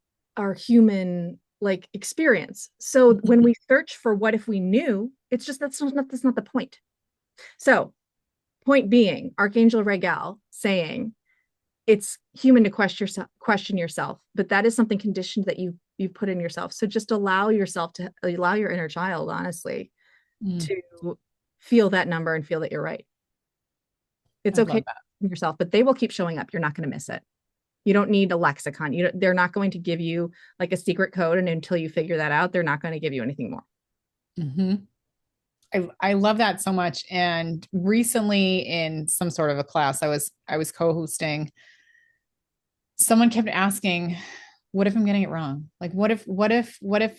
human like experience. So when we search for what if we knew, it's just that's not the point. So point being, Archangel Regal saying it's human to question yourself, but that is something conditioned that you put in yourself. So just allow your inner child, honestly, Mm. to feel that number and feel that you're right. It's I okay love that. with yourself, but they will keep showing up. You're not going to miss it. You don't need a lexicon. They're not going to give you like a secret code. And until you figure that out, they're not going to give you anything more. Hmm. I love that so much. And recently in some sort of a class I was co-hosting, someone kept asking, what if I'm getting it wrong? Like what if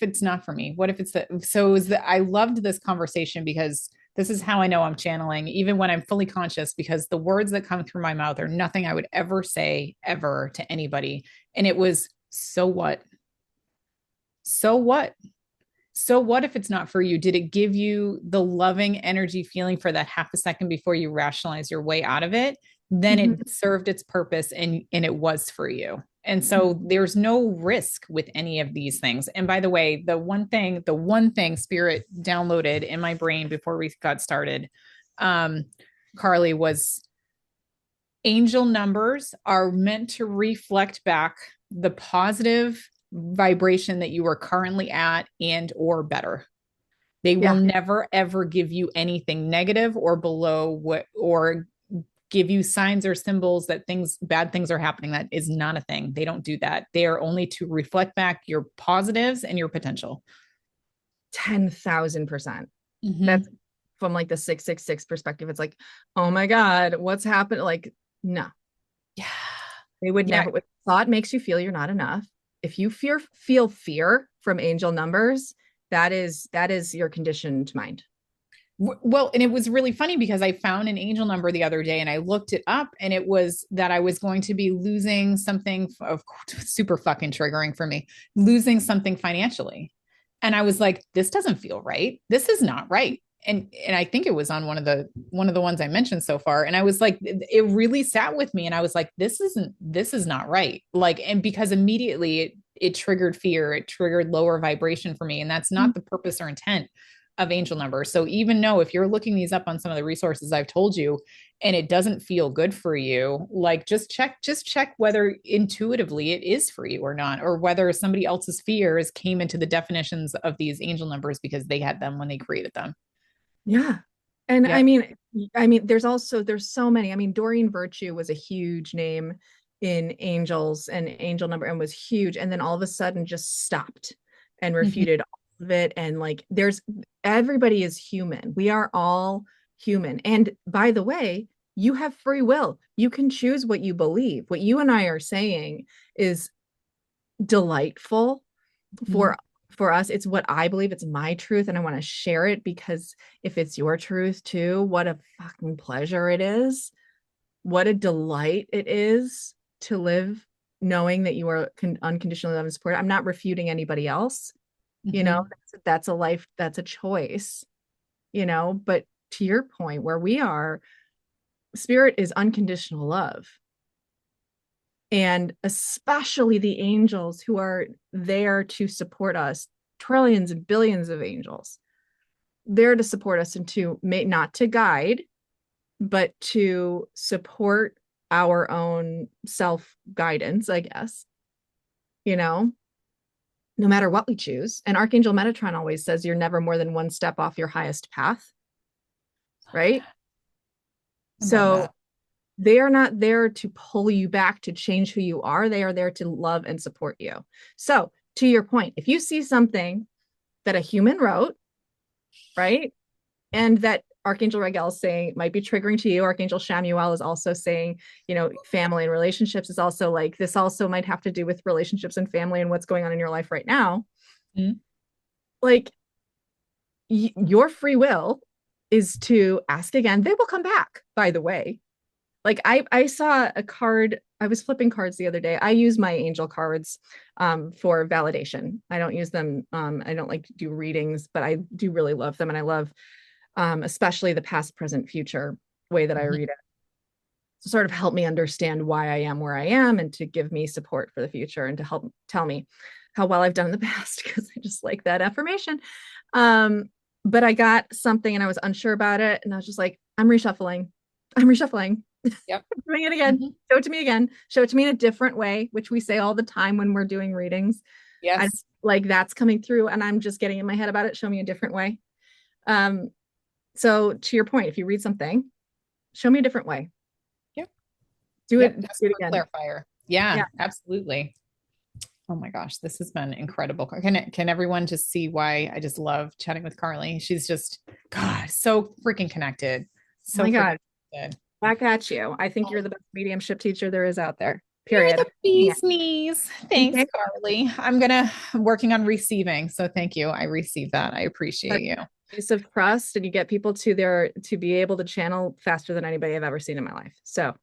it's not for me? What if it's the so it was the, I loved this conversation because this is how I know I'm channeling, even when I'm fully conscious, because the words that come through my mouth are nothing I would ever say ever to anybody. And it was, so what? So what? So what if it's not for you? Did it give you the loving energy feeling for that half a second before you rationalize your way out of it? Then Mm-hmm. it served its purpose and it was for you. And so there's no risk with any of these things. And by the way, the one thing spirit downloaded in my brain before we got started, um, Carly, was angel numbers are meant to reflect back the positive vibration that you are currently at and or better. They will Yeah. never ever give you anything negative or below what, or give you signs or symbols that things, bad things are happening. That is not a thing. They don't do that. They are only to reflect back your positives and your potential. 10,000%. That's Mm-hmm. from like the 666 perspective. It's like, oh my God, what's happened? Like, no, Yeah. they would Yeah. never. Thought makes you feel you're not enough. If you feel fear from angel numbers, that is your conditioned mind. Well, and it was really funny because I found an angel number the other day and I looked it up, and it was that I was going to be losing something of super fucking triggering for me, losing something financially. And I was like, this doesn't feel right. This is not right. And I think it was on one of the ones I mentioned so far. And I was like, it really sat with me. And I was like, this is not right. Like, and because immediately it triggered fear, it triggered lower vibration for me. And that's not the purpose or intent of angel numbers. So even though if you're looking these up on some of the resources I've told you and it doesn't feel good for you, like just check whether intuitively it is for you or not, or whether somebody else's fears came into the definitions of these angel numbers because they had them when they created them. Yeah. And Yep. there's so many. I mean, Doreen Virtue was a huge name in angels and angel number and was huge. And then all of a sudden just stopped and Mm-hmm. refuted all of it. And like there's everybody is human. We are all human. And by the way, you have free will. You can choose what you believe. What you and I are saying is delightful Mm-hmm. for us. It's what I believe. It's my truth, and I want to share it because if it's your truth too, what a fucking pleasure it is. What a delight it is to live knowing that you are unconditionally loved and supported. I'm not refuting anybody else. You know, Mm-hmm. that's a life, that's a choice, but to your point, where we are, spirit is unconditional love. And especially the angels who are there to support us, trillions and billions of angels there to support us and to not to guide, but to support our own self guidance, I guess, you know, no matter what we choose. And Archangel Metatron always says you're never more than one step off your highest path, right? I love So that. they are not there to pull you back to change who you are. They are there to love and support you. So, to your point, if you see something that a human wrote, right, and that Archangel Raguel is saying might be triggering to you, Archangel Shamuel is also saying, family and relationships is also like, this also might have to do with relationships and family and what's going on in your life right now. Mm-hmm. Like, your free will is to ask again. They will come back, by the way. Like I saw a card. I was flipping cards the other day. I use my angel cards for validation. I don't use them. I don't like to do readings, but I do really love them. And I love especially the past, present, future way that I Mm-hmm. read it to sort of help me understand why I am where I am and to give me support for the future and to help tell me how well I've done in the past because I just like that affirmation. Um, but I got something and I was unsure about it. And I was just like, I'm reshuffling. I'm reshuffling. Yep. Doing it again. Mm-hmm. Show it to me again. Show it to me in a different way, which we say all the time when we're doing readings. I Yes. like that's coming through and I'm just getting in my head about it. Show me a different way. Um, So to your point, if you read something, show me a different way. Yep. Do Yep. it, Just do it for again. clarifier. Yeah. Yeah, absolutely. Oh my gosh, this has been incredible. Can everyone just see why I just love chatting with Carly? She's just, God, so freaking connected. Oh So my freaking God. connected. Back at you. I think you're the best mediumship teacher there is out there. You're Period. the Yeah. bee's knees. Thanks, Okay. Carly. I'm working on receiving. So thank you. I received that. I appreciate you. Place of trust, and you get people to be able to channel faster than anybody I've ever seen in my life. So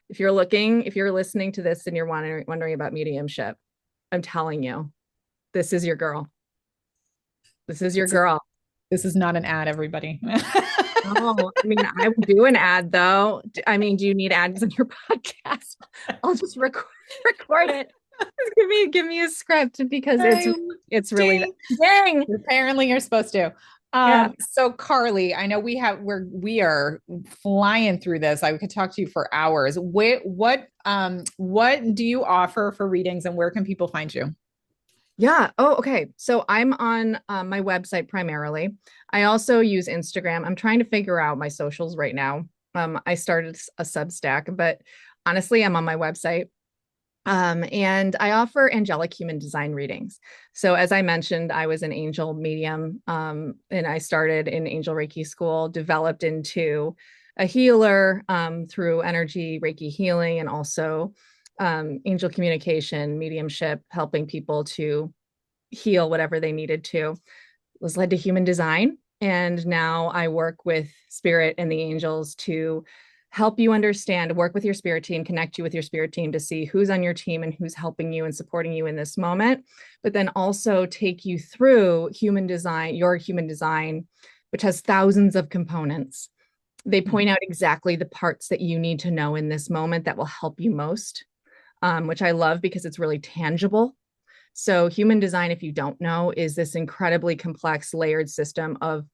if you're listening to this and you're wondering about mediumship, I'm telling you, this is your girl. This is your This is, girl. this is not an ad, everybody. Oh, I mean, I would do an ad though. I mean, do you need ads on your podcast? I'll just record it. Just give me a script because I, it's really dang. dang. Apparently you're supposed to. Yeah. So Carly, I know we are flying through this. I could talk to you for hours. What do you offer for readings and where can people find you? Yeah. Oh, okay. So I'm on my website primarily. I also use Instagram. I'm trying to figure out my socials right now. I started a Substack, but honestly, I'm on my website. And I offer angelic human design readings. So, as I mentioned, I was an angel medium, and I started in angel Reiki school, developed into a healer through energy Reiki healing, and also angel communication, mediumship, helping people to heal whatever they needed to. Was led to human design. And now I work with spirit and the angels to help you understand, work with your spirit team, connect you with your spirit team to see who's on your team and who's helping you and supporting you in this moment. But then also take you through human design, your human design, which has thousands of components. They point out exactly the parts that you need to know in this moment that will help you most, which I love because it's really tangible. So, human design, if you don't know, is this incredibly complex, layered system of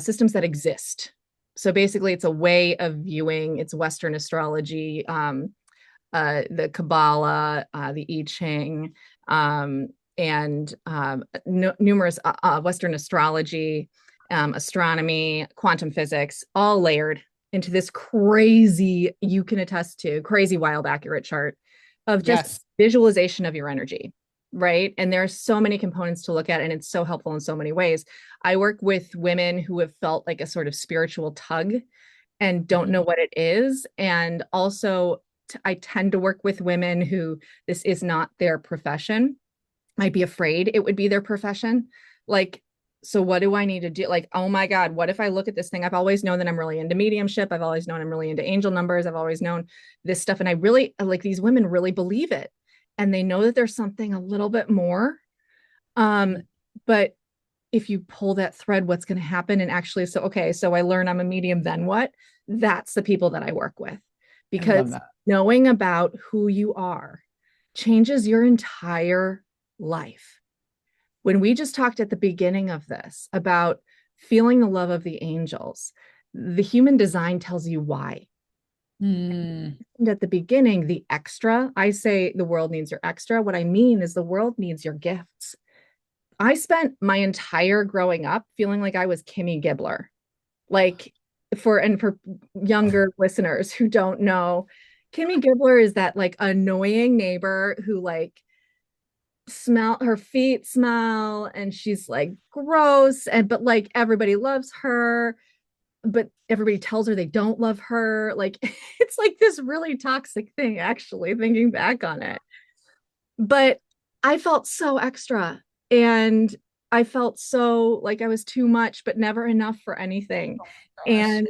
systems that exist. So, basically, it's a way of viewing. It's Western astrology, the Kabbalah, the I Ching, and numerous Western astrology, astronomy, quantum physics, all layered into this crazy, you can attest to, crazy, wild, accurate chart of just Yes. visualization of your energy. Right. And there are so many components to look at, and it's so helpful in so many ways. I work with women who have felt like a sort of spiritual tug and don't know what it is. And also, I tend to work with women who this is not their profession. I'd be afraid it would be their profession. Like, so what do I need to do? Like, oh my God, what if I look at this thing? I've always known that I'm really into mediumship. I've always known I'm really into angel numbers. I've always known this stuff. And I really like these women really believe it. And they know that there's something a little bit more. Um, but if you pull that thread, what's going to happen? And actually, so, okay, so I learn I'm a medium, then what? That's the people that I work with I love because that. knowing about who you are changes your entire life. When we just talked at the beginning of this about feeling the love of the angels, the human design tells you why. Mm. And at the beginning, the extra, I say the world needs your extra. What I mean is the world needs your gifts. I spent my entire growing up feeling like I was Kimmy Gibbler. Like for younger listeners who don't know, Kimmy Gibbler is that like annoying neighbor who like smell her feet smell and she's like gross and but like everybody loves her but everybody tells her they don't love her like it's like this really toxic thing actually thinking back on it but I felt so extra and I felt so like I was too much, but never enough for anything. Oh my gosh. And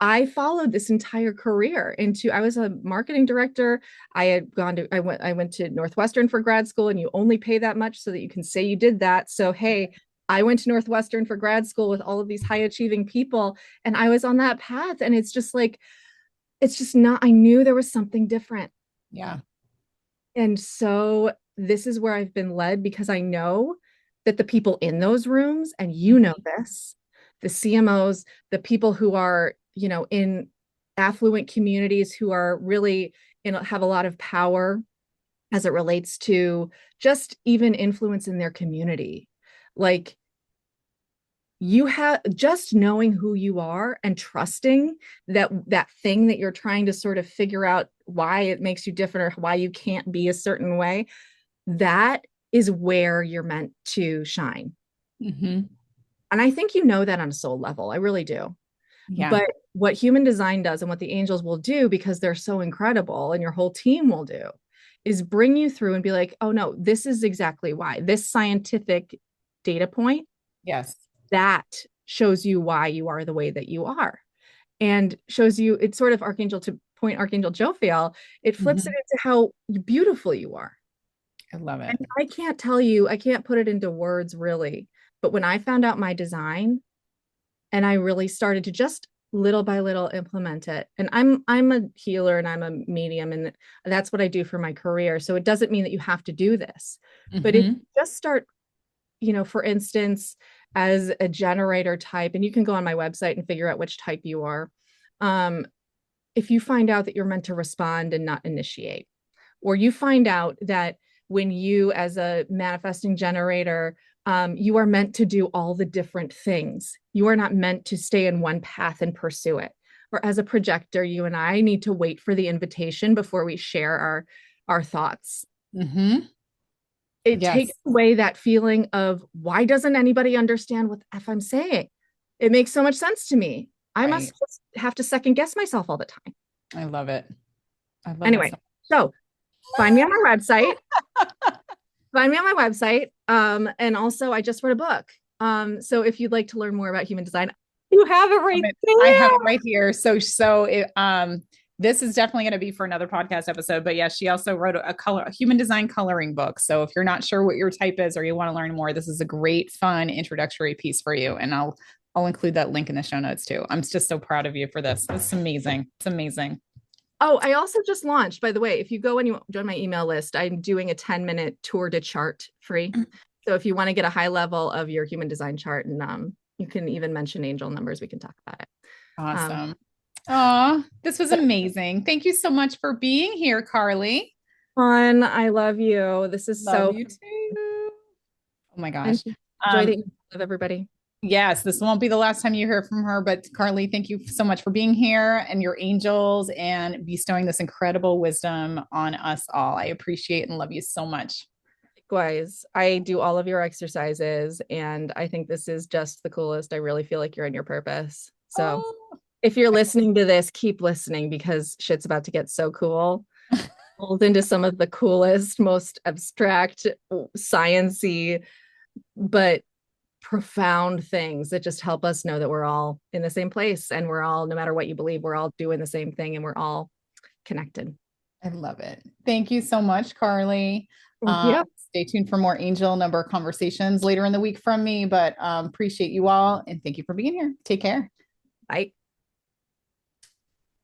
I followed this entire career into I was a marketing director. I went to Northwestern for grad school and you only pay that much so that you can say you did that. So hey, I went to Northwestern for grad school with all of these high achieving people and I was on that path and it's just like it's just not I knew there was something different. Yeah. And so this is where I've been led because I know that the people in those rooms, and you know this, the CMOs, the people who are, you know, in affluent communities who are really have a lot of power as it relates to just even influence in their community. Like you have just knowing who you are and trusting that thing that you're trying to sort of figure out why it makes you different or why you can't be a certain way, that is where you're meant to shine. Mm-hmm. And I think you know that on a soul level. I really do. Yeah. But what human design does and what the angels will do, because they're so incredible and your whole team will do, is bring you through and be like, oh no, this is exactly why. This scientific data point Yes. that shows you why you are the way that you are, and shows you it's sort of Archangel to point Archangel Jophiel. It flips it Mm-hmm. into how beautiful you are. I love And it. I can't tell you, I can't put it into words really. But when I found out my design and I really started to just little by little implement it. And I'm a healer and I'm a medium and that's what I do for my career. So it doesn't mean that you have to do this. But if you Mm-hmm. just start, for instance, as a generator type, and you can go on my website and figure out which type you are. Um, if you find out that you're meant to respond and not initiate, or you find out that when you, as a manifesting generator, you are meant to do all the different things. You are not meant to stay in one path and pursue it. Or as a projector, you and I need to wait for the invitation before we share our thoughts. Mm-hmm. It takes Yes. away that feeling of why doesn't anybody understand what the F I'm saying? It makes so much sense to me. I Right. must just have to second guess myself all the time. I love it. I love it Anyway, so so find me on my website. Find me on my website. And also I just wrote a book. So if you'd like to learn more about human design, you have it right I have it there. right here. This is definitely going to be for another podcast episode. But yeah, she also wrote a human design coloring book. So if you're not sure what your type is or you want to learn more, this is a great, fun introductory piece for you. And I'll include that link in the show notes too. I'm just so proud of you for this. It's amazing. It's amazing. Oh, I also just launched, by the way, if you go and you join my email list, I'm doing a 10-minute tour to chart free. So if you want to get a high level of your human design chart, and you can even mention angel numbers, we can talk about it. Um, Awesome. Oh, this was but amazing. Thank you so much for being here, Carly. fun. I love you. This is Love so you too. Oh my and gosh. enjoy the Um, email of everybody. yes, this won't be the last time you hear from her, but Carly, thank you so much for being here and your angels and bestowing this incredible wisdom on us all. I appreciate and love you so much. Likewise, I do all of your exercises, and I think this is just the coolest. I really feel like you're in your purpose. So Oh, if you're listening to this, keep listening because shit's about to get so cool. Hold into some of the coolest, most abstract, sciency, but profound things that just help us know that we're all in the same place and we're all, no matter what you believe, we're all doing the same thing and we're all connected. I love it. Thank you so much, Carly. Thank you. Stay tuned for more angel number conversations later in the week from me, but appreciate you all and thank you for being here. Take care. Bye.